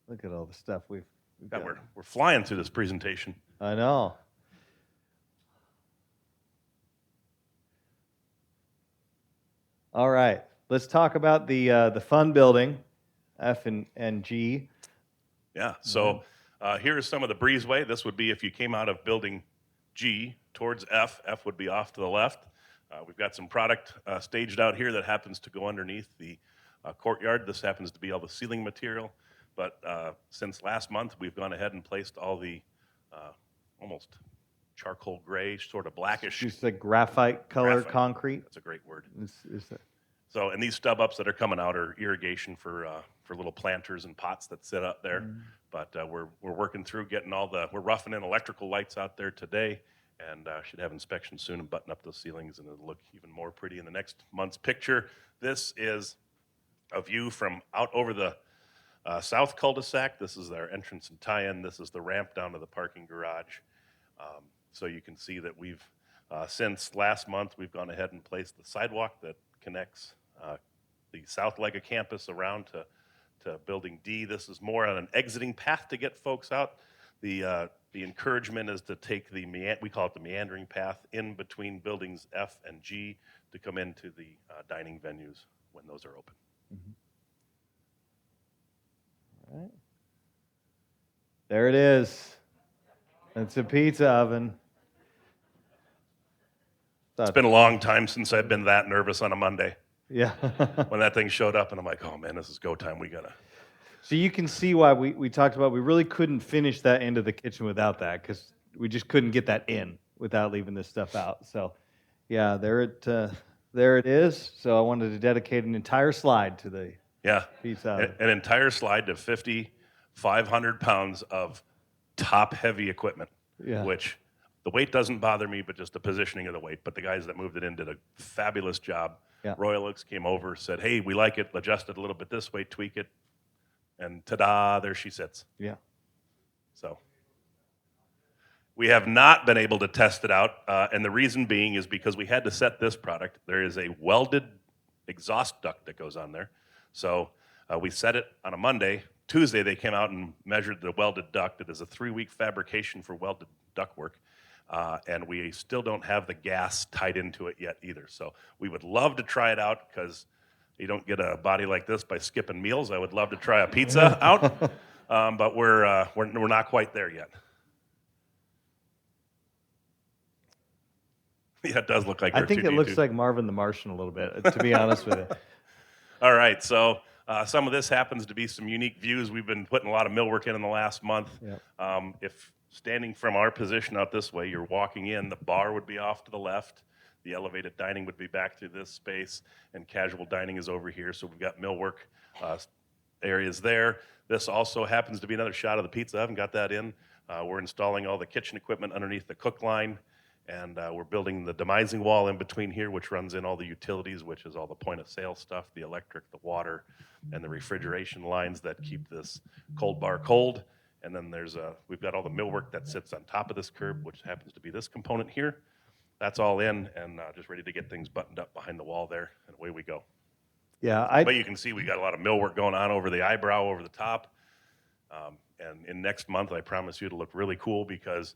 Speaker 3: Look at all the stuff we've got.
Speaker 1: We're flying through this presentation.
Speaker 3: I know. All right. Let's talk about the fun building, F and G.
Speaker 1: Yeah. So here's some of the breezeway. This would be if you came out of building G towards F. F would be off to the left. We've got some product staged out here that happens to go underneath the courtyard. This happens to be all the ceiling material. But since last month, we've gone ahead and placed all the almost charcoal gray, sort of blackish.
Speaker 3: Just like graphite color concrete.
Speaker 1: That's a great word.
Speaker 3: Is that?
Speaker 1: So, and these stub ups that are coming out are irrigation for little planters and pots that sit up there. Mm. But we're working through getting we're roughing in electrical lights out there today, and should have inspection soon and button up those ceilings, and it'll look even more pretty in the next month's picture. This is a view from out over the south cul-de-sac. This is our entrance and tie-in. This is the ramp down to the parking garage. So you can see that we've since last month we've gone ahead and placed the sidewalk that connects the south leg of campus around to building D. This is more on an exiting path to get folks out. The encouragement is to take we call it the meandering path in between buildings F and G to come into the dining venues when those are open.
Speaker 3: Mm-hmm. All right. There it is. It's a pizza oven.
Speaker 1: It's been a long time since I've been that nervous on a Monday.
Speaker 3: Yeah.
Speaker 1: when that thing showed up, and I'm like, oh man, this is go time. We gotta.
Speaker 3: So you can see why we talked about we really couldn't finish that end of the kitchen without that because we just couldn't get that in without leaving this stuff out. So, yeah, there it is. So I wanted to dedicate an entire slide to the
Speaker 1: Yeah,
Speaker 3: pizza
Speaker 1: an,
Speaker 3: oven.
Speaker 1: an entire slide to 5,500 pounds of top heavy equipment,
Speaker 3: Yeah.
Speaker 1: which the weight doesn't bother me, but just the positioning of the weight. But the guys that moved it in did a fabulous job.
Speaker 3: Yeah.
Speaker 1: Royal Oaks came over, said, hey, we like it, adjust it a little bit this way, tweak it, and ta-da, there she sits.
Speaker 3: Yeah.
Speaker 1: So we have not been able to test it out, and the reason being is because we had to set this product. There is a welded exhaust duct that goes on there. So we set it on a Monday. Tuesday, they came out and measured the welded duct. It is a 3-week fabrication for welded ductwork, and we still don't have the gas tied into it yet either. So we would love to try it out because you don't get a body like this by skipping meals. I would love to try a pizza out, but we're not quite there yet. Yeah, it does look like
Speaker 3: I think it looks
Speaker 1: R2D2.
Speaker 3: like Marvin the Martian a little bit, to be honest with you.
Speaker 1: All right, so some of this happens to be some unique views. We've been putting a lot of millwork in the last month.
Speaker 3: Yep.
Speaker 1: If standing from our position out this way, you're walking in, the bar would be off to the left, the elevated dining would be back through this space, and casual dining is over here. So we've got millwork areas there. This also happens to be another shot of the pizza oven. Got that in. We're installing all the kitchen equipment underneath the cook line. And we're building the demising wall in between here, which runs in all the utilities, which is all the point of sale stuff, the electric, the water, and the refrigeration lines that keep this cold bar cold. And then we've got all the millwork that sits on top of this curb, which happens to be this component here. That's all in and just ready to get things buttoned up behind the wall there, and away we go.
Speaker 3: Yeah.
Speaker 1: But you can see we got a lot of millwork going on over the eyebrow, over the top. And in next month, I promise you it'll look really cool because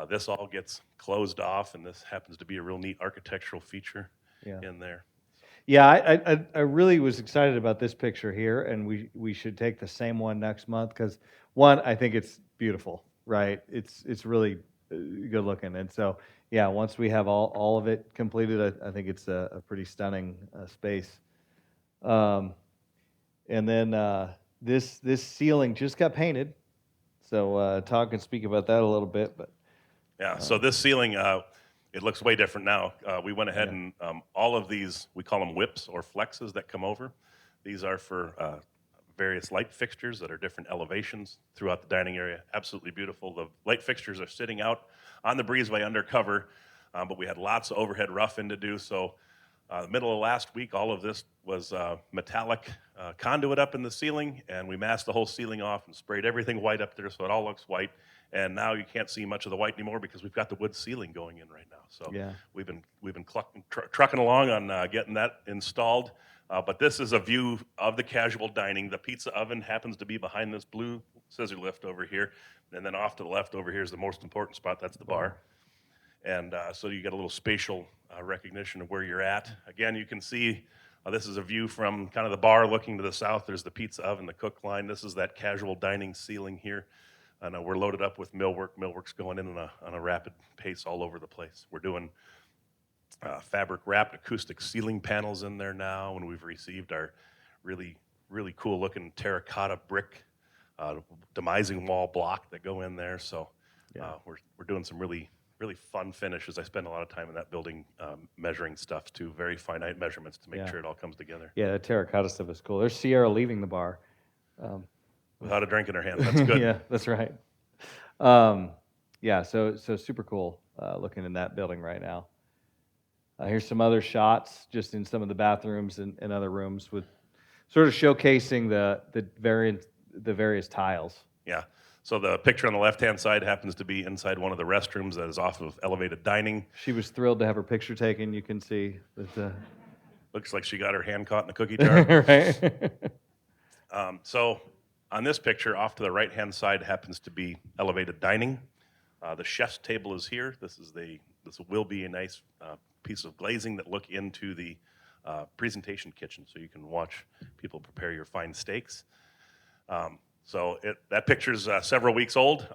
Speaker 1: this all gets closed off, and this happens to be a real neat architectural feature in there.
Speaker 3: Yeah, I really was excited about this picture here, and we should take the same one next month because one, I think it's beautiful, right? It's really good looking, and so yeah, once we have all of it completed, I think it's a pretty stunning space. And then this ceiling just got painted, so Todd can speak about that a little bit, but.
Speaker 1: Yeah, so this ceiling, it looks way different now. We went ahead and all of these, we call them whips or flexes that come over. These are for various light fixtures that are different elevations throughout the dining area. Absolutely beautiful. The light fixtures are sitting out on the breezeway under cover, but we had lots of overhead roughing to do. So the middle of last week, all of this was metallic conduit up in the ceiling, and we masked the whole ceiling off and sprayed everything white up there so it all looks white. And now you can't see much of the white anymore because we've got the wood ceiling going in right now. So we've been trucking along on getting that installed. But this is a view of the casual dining. The pizza oven happens to be behind this blue scissor lift over here, and then off to the left over here is the most important spot. That's the bar. And so you get a little spatial recognition of where you're at. Again, you can see this is a view from kind of the bar looking to the south. There's the pizza oven, the cook line. This is that casual dining ceiling here. And we're loaded up with millwork. Millwork's going in on a rapid pace all over the place. We're doing fabric-wrapped acoustic ceiling panels in there now, and we've received our really, really cool-looking terracotta brick demising wall block that go in there. So we're doing some really, really fun finishes. I spend a lot of time in that building measuring stuff too, very finite measurements to make sure it all comes together.
Speaker 3: Yeah, the terracotta stuff is cool. There's Sierra leaving the bar.
Speaker 1: Without a drink in her hand. That's good.
Speaker 3: Yeah, that's right. Yeah, so super cool looking in that building right now. Here's some other shots just in some of the bathrooms and other rooms with sort of showcasing the various tiles.
Speaker 1: Yeah. So the picture on the left-hand side happens to be inside one of the restrooms that is off of elevated dining.
Speaker 3: She was thrilled to have her picture taken. You can see that.
Speaker 1: Looks like she got her hand caught in the cookie jar.
Speaker 3: Right.
Speaker 1: So on this picture, off to the right-hand side happens to be elevated dining. The chef's table is here. This will be a nice piece of glazing that look into the presentation kitchen, so you can watch people prepare your fine steaks. So that picture's several weeks old.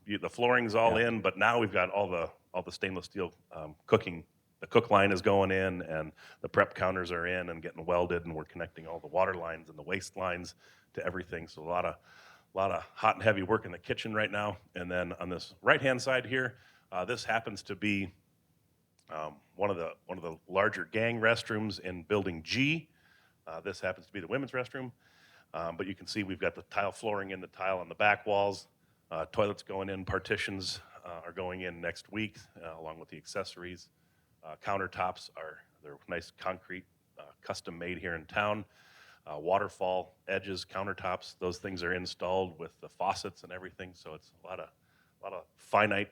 Speaker 1: The flooring's all in, but now we've got all the stainless steel cooking the cook line is going in and the prep counters are in and getting welded, and we're connecting all the water lines and the waste lines to everything. So a lot of hot and heavy work in the kitchen right now. And then on this right-hand side here, this happens to be one of the larger gang restrooms in Building G. This happens to be the women's restroom. But you can see we've got the tile flooring in, the tile on the back walls, toilets going in, partitions are going in next week, along with the accessories. Countertops they're nice concrete, custom made here in town. Waterfall edges, countertops, those things are installed with the faucets and everything. So it's a lot of finite,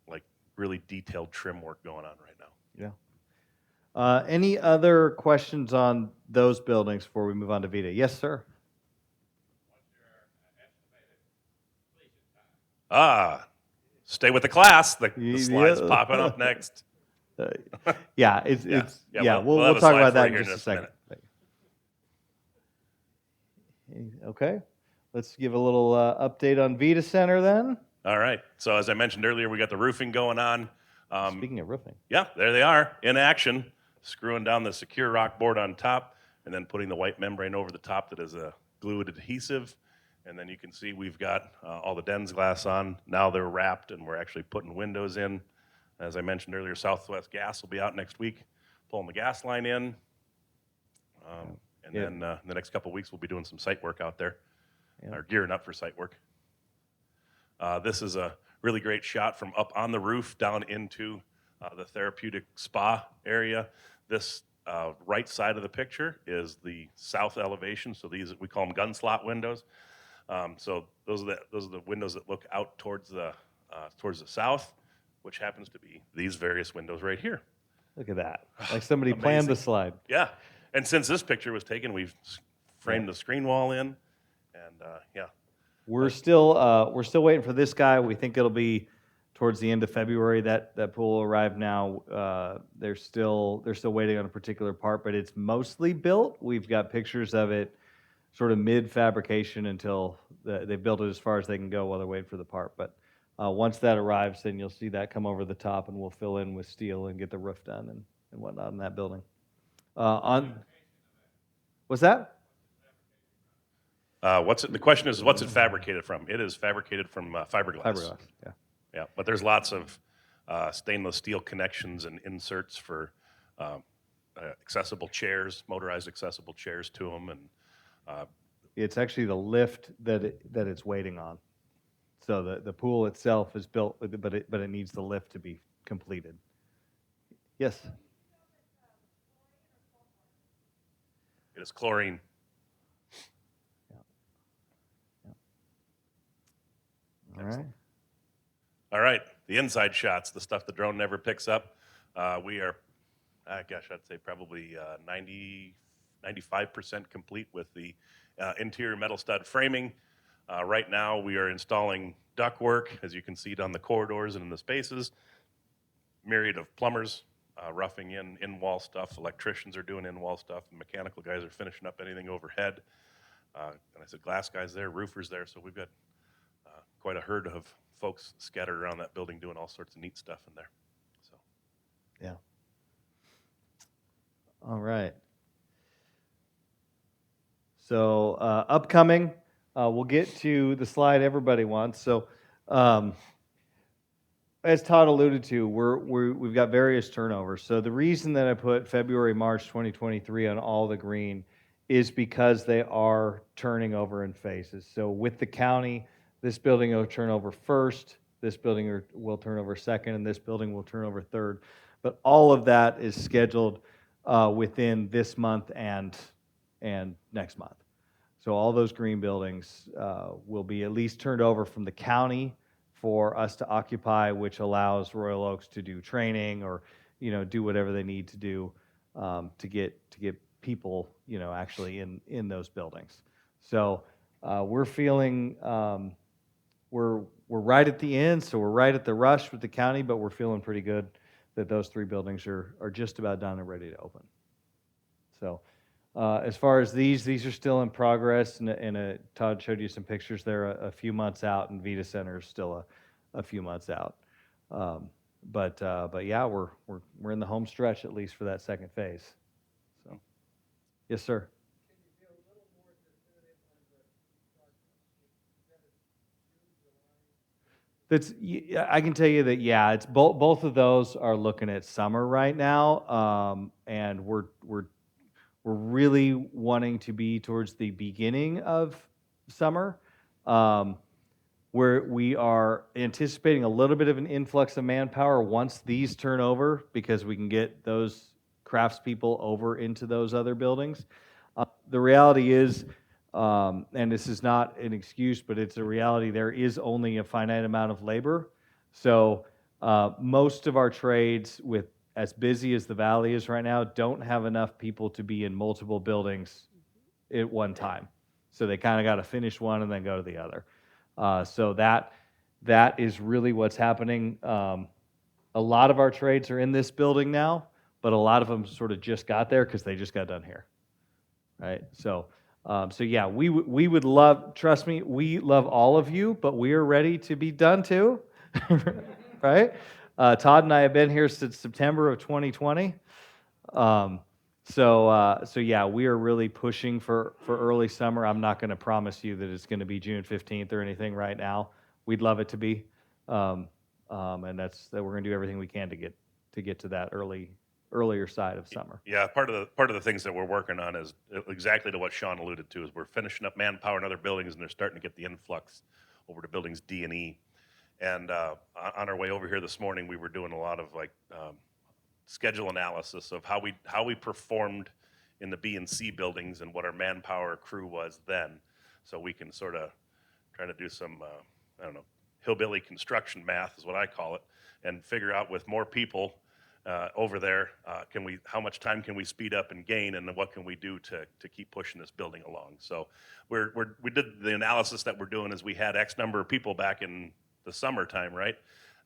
Speaker 1: like really detailed trim work going on right now.
Speaker 3: Yeah. Any other questions on those buildings before we move on to Vita? Yes, sir.
Speaker 1: Stay with the class. The
Speaker 3: Yeah.
Speaker 1: slide's popping up next.
Speaker 3: Yeah, we'll
Speaker 1: have a
Speaker 3: talk
Speaker 1: slide
Speaker 3: about
Speaker 1: for
Speaker 3: that
Speaker 1: you
Speaker 3: in
Speaker 1: here
Speaker 3: just a second. Okay, let's give a little update on Vita Center then.
Speaker 1: All right. So as I mentioned earlier, we got the roofing going on.
Speaker 3: Speaking of roofing.
Speaker 1: Yeah, there they are in action, screwing down the secure rock board on top and then putting the white membrane over the top that is a glued adhesive. And then you can see we've got all the Dens glass on. Now they're wrapped and we're actually putting windows in. As I mentioned earlier, Southwest Gas will be out next week, pulling the gas line in. And then in the next couple of weeks, we'll be doing some site work out there, or gearing up for site work. This is a really great shot from up on the roof down into the therapeutic spa area. This right side of the picture is the south elevation. So these, we call them gun slot windows. So those are the windows that look out towards the south, which happens to be these various windows right here.
Speaker 3: Look at that. Like somebody planned the slide.
Speaker 1: Yeah. And since this picture was taken, we've framed the screen wall in, and
Speaker 3: We're still waiting for this guy. We think it'll be towards the end of February that pool will arrive. Now they're still waiting on a particular part, but it's mostly built. We've got pictures of it, sort of mid fabrication until they built it as far as they can go while they're waiting for the part. But once that arrives, then you'll see that come over the top, and we'll fill in with steel and get the roof done and whatnot in that building. What's that?
Speaker 1: The question is, what's it fabricated from? It is fabricated from fiberglass.
Speaker 3: Fiberglass. Yeah.
Speaker 1: Yeah, but there's lots of stainless steel connections and inserts for accessible chairs, motorized accessible chairs to them, and
Speaker 3: It's actually the lift that it's waiting on. So the pool itself is built, but it needs the lift to be completed. Yes.
Speaker 1: it is chlorine.
Speaker 3: All right.
Speaker 1: All right, the inside shots, the stuff the drone never picks up. We are, I'd say probably 95% complete with the interior metal stud framing. Right now, we are installing ductwork, as you can see down the corridors and in the spaces. Myriad of plumbers roughing in-wall stuff. Electricians are doing in-wall stuff. The mechanical guys are finishing up anything overhead. And I said glass guys there, roofers there. So we've got quite a herd of folks scattered around that building doing all sorts of neat stuff in there. So.
Speaker 3: Yeah. All right. So upcoming, we'll get to the slide everybody wants. So as Todd alluded to, we've got various turnovers. So the reason that I put February, March 2023 on all the green is because they are turning over in phases. So with the county, this building will turn over first, this building will turn over second, and this building will turn over third. But all of that is scheduled within this month and next month. So all those green buildings will be at least turned over from the county for us to occupy, which allows Royal Oaks to do training or do whatever they need to do to get people actually in those buildings. So we're feeling we're right at the end, so we're right at the rush with the county, but we're feeling pretty good that those three buildings are just about done and ready to open. So as far as these are still in progress, and Todd showed you some pictures there a few months out, and Vita Center is still a few months out. but yeah, we're in the home stretch, at least for that second phase. So, yes, sir.
Speaker 4: Can you be a little more definitive on the construction? Is that a June, July?
Speaker 3: I can tell you that, yeah, it's both of those are looking at summer right now, and we're really wanting to be towards the beginning of summer, where we are anticipating a little bit of an influx of manpower once these turn over, because we can get those craftspeople over into those other buildings. The reality is, and this is not an excuse, but it's a reality, there is only a finite amount of labor. So most of our trades, with as busy as the valley is right now, don't have enough people to be in multiple buildings at one time. So they kind of got to finish one and then go to the other. So that is really what's happening. A lot of our trades are in this building now, but a lot of them sort of just got there because they just got done here, right? So yeah, we would love. Trust me, we love all of you, but we are ready to be done too, right? Todd and I have been here since September of 2020. So yeah, we are really pushing for early summer. I'm not going to promise you that it's going to be June 15th or anything right now. We'd love it to be, and that's that we're going to do everything we can to get to that earlier side of summer.
Speaker 1: Yeah, part of the things that we're working on is exactly to what Sean alluded to. Is we're finishing up manpower in other buildings, and they're starting to get the influx over to buildings D and E. And on our way over here this morning, we were doing a lot of schedule analysis of how we performed in the B and C buildings and what our manpower crew was then, so we can sort of try to do some I don't know, hillbilly construction math is what I call it, and figure out with more people over there, how much time can we speed up and gain, and then what can we do to keep pushing this building along. So we did the analysis that we're doing is we had X number of people back in the summertime, right?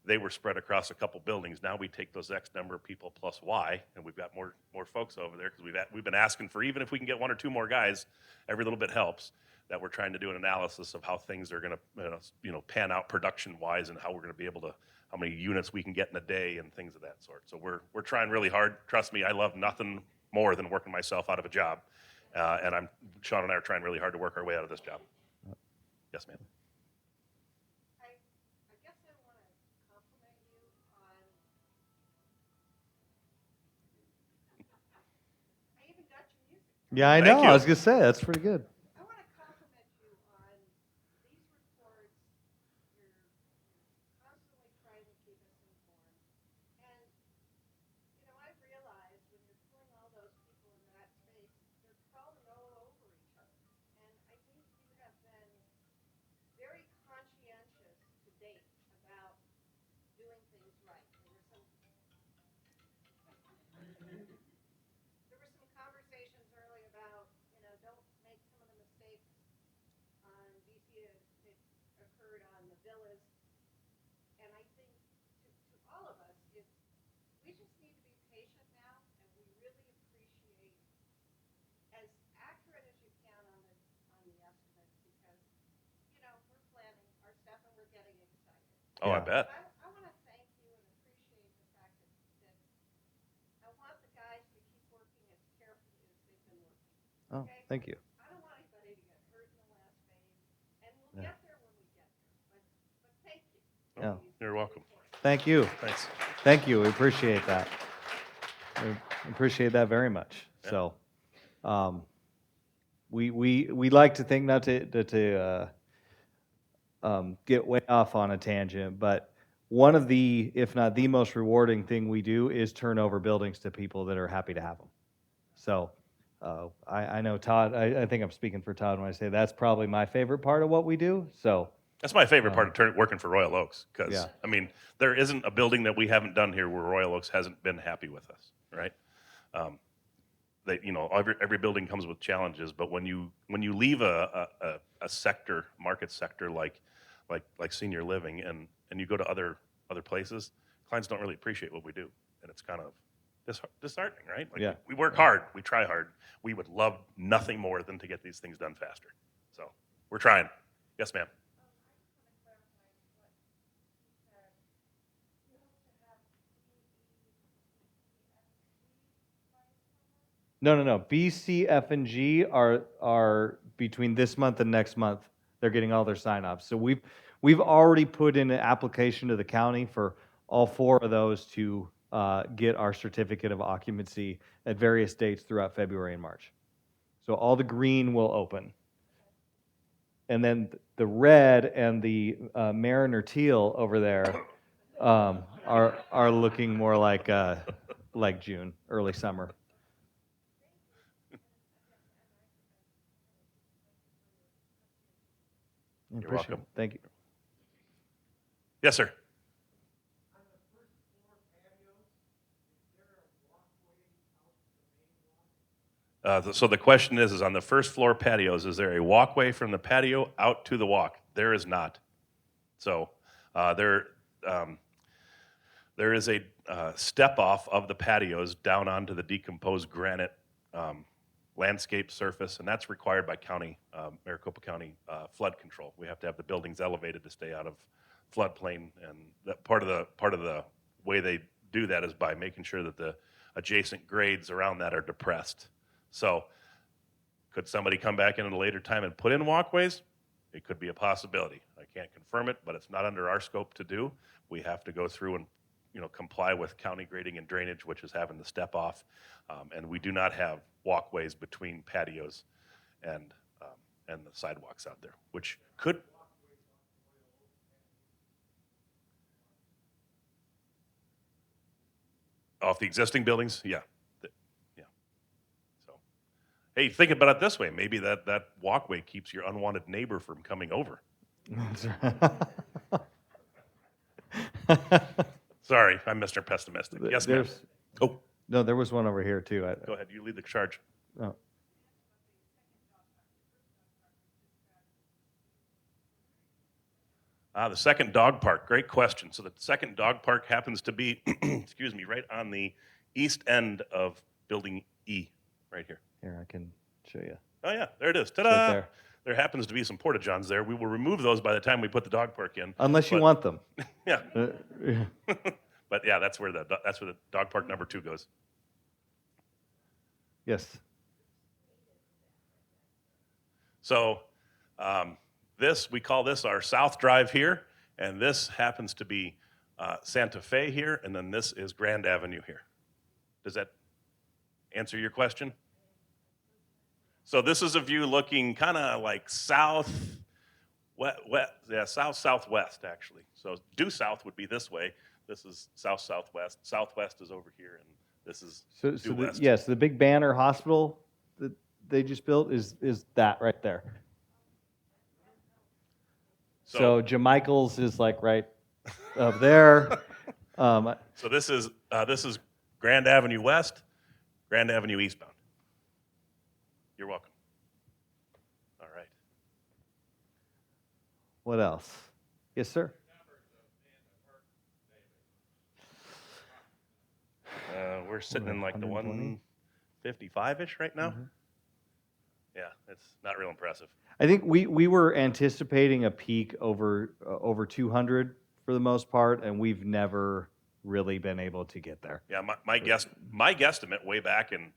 Speaker 1: They were spread across a couple buildings. Now we take those X number of people plus Y, and we've got more folks over there because we've been asking for, even if we can get one or two more guys, every little bit helps. That we're trying to do an analysis of how things are going to pan out production wise, and how we're going to be able to, how many units we can get in a day and things of that sort. So we're trying really hard. Trust me, I love nothing more than working myself out of a job, and Sean and I are trying really hard to work our way out of this job. Yes, ma'am.
Speaker 6: I guess I want to compliment you on. I even got your music.
Speaker 3: Yeah, I
Speaker 1: Thank
Speaker 3: know.
Speaker 1: you.
Speaker 3: I was gonna say that's pretty good.
Speaker 6: I want to compliment you on these reports. You're constantly trying to keep us informed. And, I've realized when you're pulling all those people in that space, they're crawling all over each other. And I think you have been very conscientious to date about doing things right. There were some conversations early about, don't make some of the mistakes on DC that occurred on the villas. And I think to all of us, we just need to be patient now, and we really appreciate as accurate as you can on the estimates, because we're planning our stuff and we're getting excited.
Speaker 1: Oh, I
Speaker 3: Yeah.
Speaker 1: bet.
Speaker 6: I want to thank you and appreciate the fact that I want the guys to keep working as carefully as they've been working.
Speaker 3: Oh,
Speaker 6: Okay?
Speaker 3: thank you.
Speaker 6: I don't want anybody to get hurt in the last phase, and we'll
Speaker 3: Yeah.
Speaker 6: get there when we get there. But thank you.
Speaker 3: Yeah.
Speaker 1: You're welcome.
Speaker 3: Thank you.
Speaker 1: Thanks.
Speaker 3: Thank you. We appreciate that. We appreciate that very much.
Speaker 1: Yeah.
Speaker 3: So, we like to think not to get way off on a tangent, but one of the, if not the most rewarding thing we do is turn over buildings to people that are happy to have them. So, I know Todd. I think I'm speaking for Todd when I say that's probably my favorite part of what we do. So.
Speaker 1: That's my favorite part of working for Royal Oaks, because
Speaker 3: Yeah.
Speaker 1: I mean, there isn't a building that we haven't done here where Royal Oaks hasn't been happy with us, right? Every building comes with challenges, but when you leave a market sector like senior living, and you go to other places, clients don't really appreciate what we do, and it's kind of disheartening, right? Like,
Speaker 3: Yeah.
Speaker 1: we work hard, we try hard, we would love nothing more than to get these things done faster. So we're trying. Yes, ma'am.
Speaker 6: I just want to clarify what you said. You hope to have
Speaker 3: No. B, C, F, and G are between this month and next month. They're getting all their sign-offs. So we've already put in an application to the county for all 4 of those to get our certificate of occupancy at various dates throughout February and March. So all the green will open. And then the red and the Mariner teal over there are looking more like June, early summer.
Speaker 1: You're
Speaker 3: Appreciate
Speaker 1: welcome.
Speaker 3: it. Thank you.
Speaker 1: Yes, sir.
Speaker 4: On the first floor patios, is there a walkway out to the main one?
Speaker 1: So the question is on the first floor patios, is there a walkway from the patio out to the walk? There is not. So there is a step off of the patios down onto the decomposed granite landscape surface, and that's required by Maricopa County flood control. We have to have the buildings elevated to stay out of floodplain, and that part of the way they do that is by making sure that the adjacent grades around that are depressed. So could somebody come back in at a later time and put in walkways? It could be a possibility. I can't confirm it, but it's not under our scope to do. We have to go through and comply with county grading and drainage, which is having the step off, and we do not have walkways between patios and the sidewalks out there, which could. Off the existing buildings, yeah. Yeah. So, hey, think about it this way. Maybe that walkway keeps your unwanted neighbor from coming over. Sorry, I'm Mr. Pessimistic. Yes, ma'am. Oh,
Speaker 3: No, there was one over here too.
Speaker 1: go ahead. You lead the charge.
Speaker 3: Oh.
Speaker 1: The second dog park, great question. So the second dog park happens to be, excuse me, right on the east end of Building E, right here.
Speaker 3: Here, I can show you.
Speaker 1: Oh yeah, there it is.
Speaker 3: Right
Speaker 1: Ta-da!
Speaker 3: there.
Speaker 1: There happens to be some porta-johns there. We will remove those by the time we put the dog park in.
Speaker 3: Unless you
Speaker 1: But-
Speaker 3: want them.
Speaker 1: Yeah,
Speaker 3: Yeah.
Speaker 1: but yeah, that's where the dog park number 2 goes.
Speaker 3: Yes.
Speaker 1: So we call this our South Drive here, and this happens to be Santa Fe here, and then this is Grand Avenue here. Does that answer your question? So this is a view looking kind of like southwest, southwest actually. So due south would be this way. This is southwest. Southwest is over here, and this is
Speaker 3: So
Speaker 1: due west.
Speaker 3: yes, the big banner hospital that they just built is that right there. So Jamichael's is like right up there.
Speaker 1: So this is Grand Avenue West, Grand Avenue eastbound. You're welcome. All right.
Speaker 3: What else? Yes, sir.
Speaker 1: We're sitting in like the
Speaker 3: 120?
Speaker 1: 155-ish right now. Yeah, it's not real impressive.
Speaker 3: I think we were anticipating a peak over 200 for the most part, and we've never really been able to get there.
Speaker 1: Yeah, my guesstimate way back in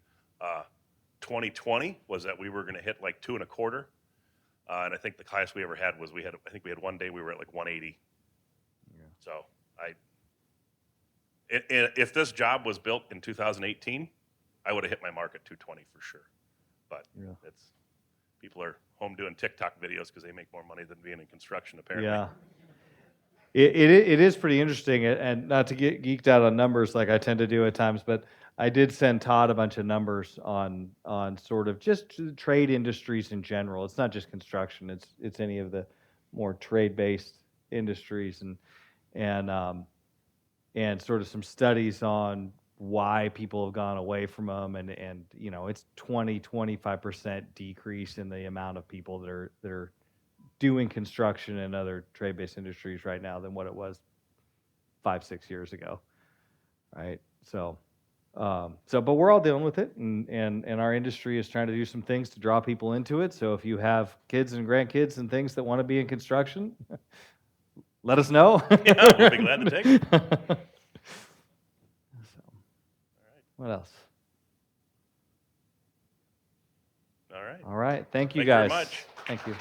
Speaker 1: 2020 was that we were going to hit like 2.25, and I think the highest we ever had was I think we had one day we were at like 180.
Speaker 3: Yeah.
Speaker 1: So if this job was built in 2018, I would have hit my mark at 220 for sure. But
Speaker 3: Yeah.
Speaker 1: people are home doing TikTok videos because they make more money than being in construction apparently.
Speaker 3: Yeah. It is pretty interesting, and not to get geeked out on numbers like I tend to do at times, but I did send Todd a bunch of numbers on sort of just trade industries in general. It's not just construction; it's any of the more trade-based industries, and sort of some studies on why people have gone away from them, and it's 20-25% decrease in the amount of people that are doing construction and other trade-based industries right now than what it was 5-6 years ago, right? So, but we're all dealing with it, and our industry is trying to do some things to draw people into it. So if you have kids and grandkids and things that want to be in construction, let us know.
Speaker 1: Yeah, we'll be glad to take it.
Speaker 3: So, what else?
Speaker 1: All right.
Speaker 3: All right. Thank you,
Speaker 1: Thank you very
Speaker 3: guys.
Speaker 1: much.
Speaker 3: Thank you.